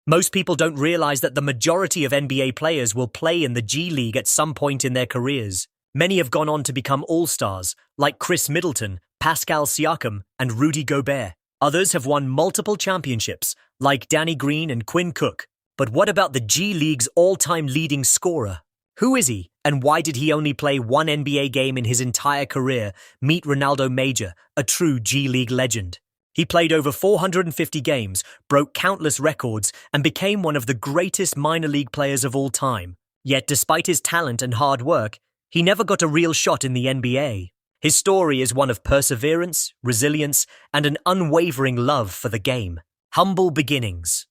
Most people don't realize that the majority of NBA players will play in the G League at some point in their careers. Many have gone on to become all-stars, like Chris Middleton, Pascal Siakam, and Rudy Gobert. Others have won multiple championships, like Danny Green and Quinn Cook. But what about the G League's all-time leading scorer? Who is he, and why did he only play one NBA game in his entire career? Meet Ronaldo Major, a true G League legend. He played over 450 games, broke countless records, and became one of the greatest minor league players of all time. Yet despite his talent and hard work, he never got a real shot in the NBA. His story is one of perseverance, resilience, and an unwavering love for the game. Humble beginnings.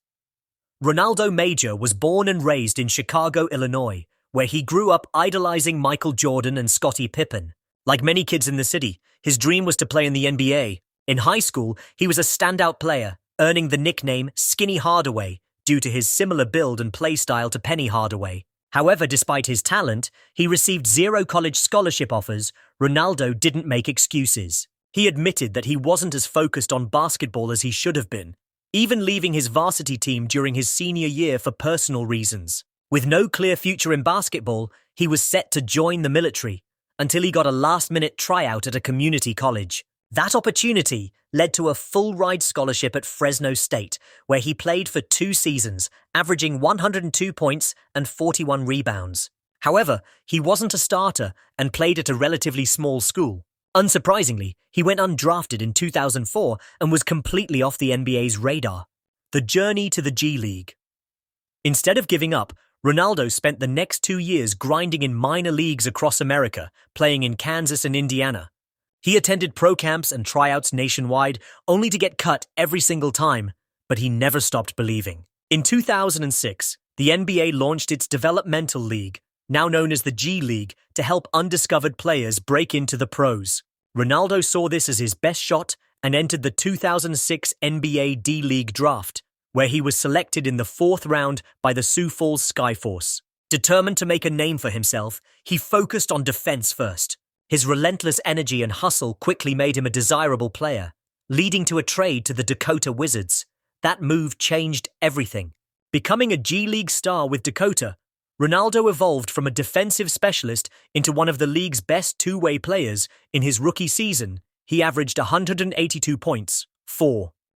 Ronaldo Major was born and raised in Chicago, Illinois, where he grew up idolizing Michael Jordan and Scottie Pippen. Like many kids in the city, his dream was to play in the NBA. In high school, he was a standout player, earning the nickname Skinny Hardaway due to his similar build and play style to Penny Hardaway. However, despite his talent, he received 0 college scholarship offers. Ronaldo didn't make excuses. He admitted that he wasn't as focused on basketball as he should have been, even leaving his varsity team during his senior year for personal reasons. With no clear future in basketball, he was set to join the military until he got a last-minute tryout at a community college. That opportunity led to a full-ride scholarship at Fresno State, where he played for 2 seasons, averaging 102 points and 41 rebounds. However, he wasn't a starter and played at a relatively small school. Unsurprisingly, he went undrafted in 2004 and was completely off the NBA's radar. The journey to the G League. Instead of giving up, Ronaldo spent the next 2 years grinding in minor leagues across America, playing in Kansas and Indiana. He attended pro camps and tryouts nationwide, only to get cut every single time, but he never stopped believing. In 2006, the NBA launched its developmental league, now known as the G League, to help undiscovered players break into the pros. Ronaldo saw this as his best shot and entered the 2006 NBA D-League draft, where he was selected in the 4th round by the Sioux Falls Skyforce. Determined to make a name for himself, he focused on defense first. His relentless energy and hustle quickly made him a desirable player, leading to a trade to the Dakota Wizards. That move changed everything. Becoming a G League star with Dakota, Ronaldo evolved from a defensive specialist into one of the league's best two-way players. In his rookie season, he averaged 182 points,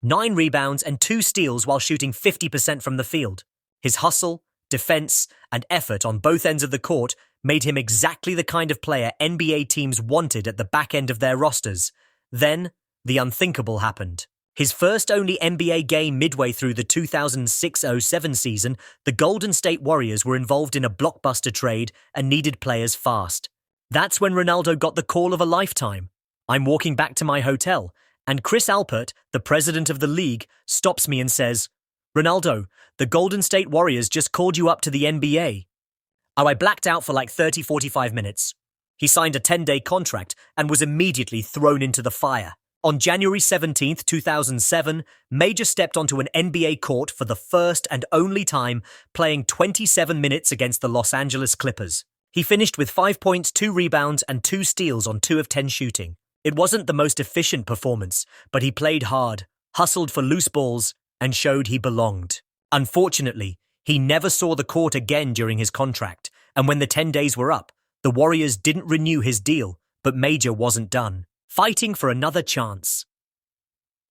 9 rebounds and 2 steals while shooting 50% from the field. His hustle, defense, and effort on both ends of the court made him exactly the kind of player NBA teams wanted at the back end of their rosters. Then, the unthinkable happened. His first only NBA game midway through the 2006-07 season, the Golden State Warriors were involved in a blockbuster trade and needed players fast. That's when Ronaldo got the call of a lifetime. I'm walking back to my hotel, and Chris Alpert, the president of the league, stops me and says, "Ronaldo, the Golden State Warriors just called you up to the NBA." I blacked out for like 30-45 minutes. He signed a 10-day contract and was immediately thrown into the fire. On January 17, 2007, Major stepped onto an NBA court for the first and only time, playing 27 minutes against the Los Angeles Clippers. He finished with 5 points, 2 rebounds, and 2 steals on 2 of 10 shooting. It wasn't the most efficient performance, but he played hard, hustled for loose balls, and showed he belonged. Unfortunately, he never saw the court again during his contract, and when the 10 days were up, the Warriors didn't renew his deal, but Major wasn't done, fighting for another chance.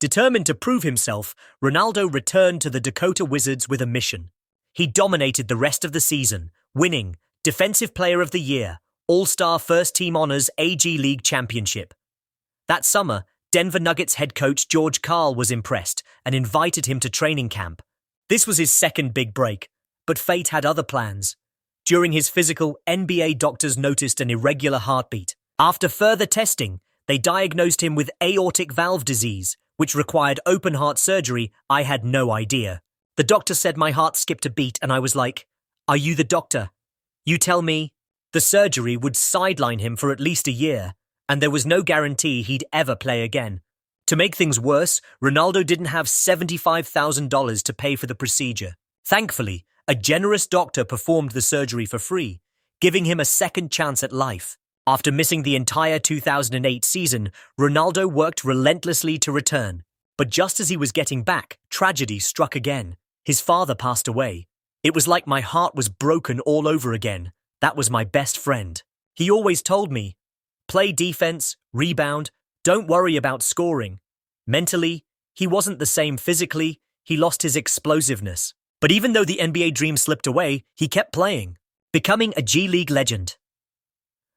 Determined to prove himself, Ronaldo returned to the Dakota Wizards with a mission. He dominated the rest of the season, winning Defensive Player of the Year, All-Star First Team Honors AG League Championship. That summer, Denver Nuggets head coach George Karl was impressed and invited him to training camp. This was his second big break, but fate had other plans. During his physical, NBA doctors noticed an irregular heartbeat. After further testing, they diagnosed him with aortic valve disease, which required open-heart surgery. I had no idea. The doctor said my heart skipped a beat and I was like, "Are you the doctor? You tell me." The surgery would sideline him for at least a year, and there was no guarantee he'd ever play again. To make things worse, Ronaldo didn't have $75,000 to pay for the procedure. Thankfully, a generous doctor performed the surgery for free, giving him a second chance at life. After missing the entire 2008 season, Ronaldo worked relentlessly to return. But just as he was getting back, tragedy struck again. His father passed away. It was like my heart was broken all over again. That was my best friend. He always told me, play defense, rebound, don't worry about scoring. Mentally, he wasn't the same physically, he lost his explosiveness. But even though the NBA dream slipped away, he kept playing, becoming a G League legend.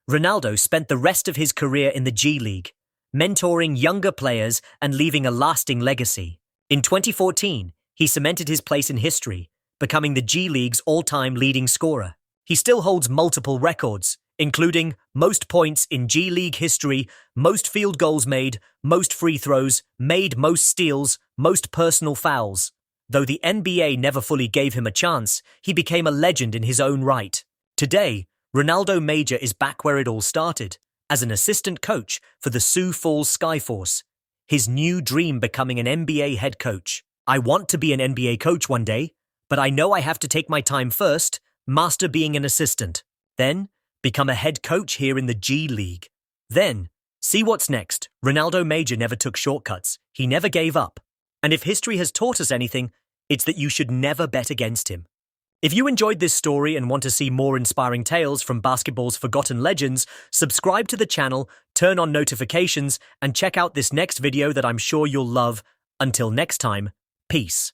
Ronaldo spent the rest of his career in the G League, mentoring younger players and leaving a lasting legacy. In 2014, he cemented his place in history, becoming the G League's all-time leading scorer. He still holds multiple records, including most points in G League history, most field goals made, most free throws, made most steals, most personal fouls. Though the NBA never fully gave him a chance, he became a legend in his own right. Today, Ronaldo Major is back where it all started, as an assistant coach for the Sioux Falls Skyforce. His new dream becoming an NBA head coach. I want to be an NBA coach one day, but I know I have to take my time first, master being an assistant. Then, become a head coach here in the G League. Then, see what's next. Ronaldo Major never took shortcuts. He never gave up. And if history has taught us anything, it's that you should never bet against him. If you enjoyed this story and want to see more inspiring tales from basketball's forgotten legends, subscribe to the channel, turn on notifications, and check out this next video that I'm sure you'll love. Until next time, peace.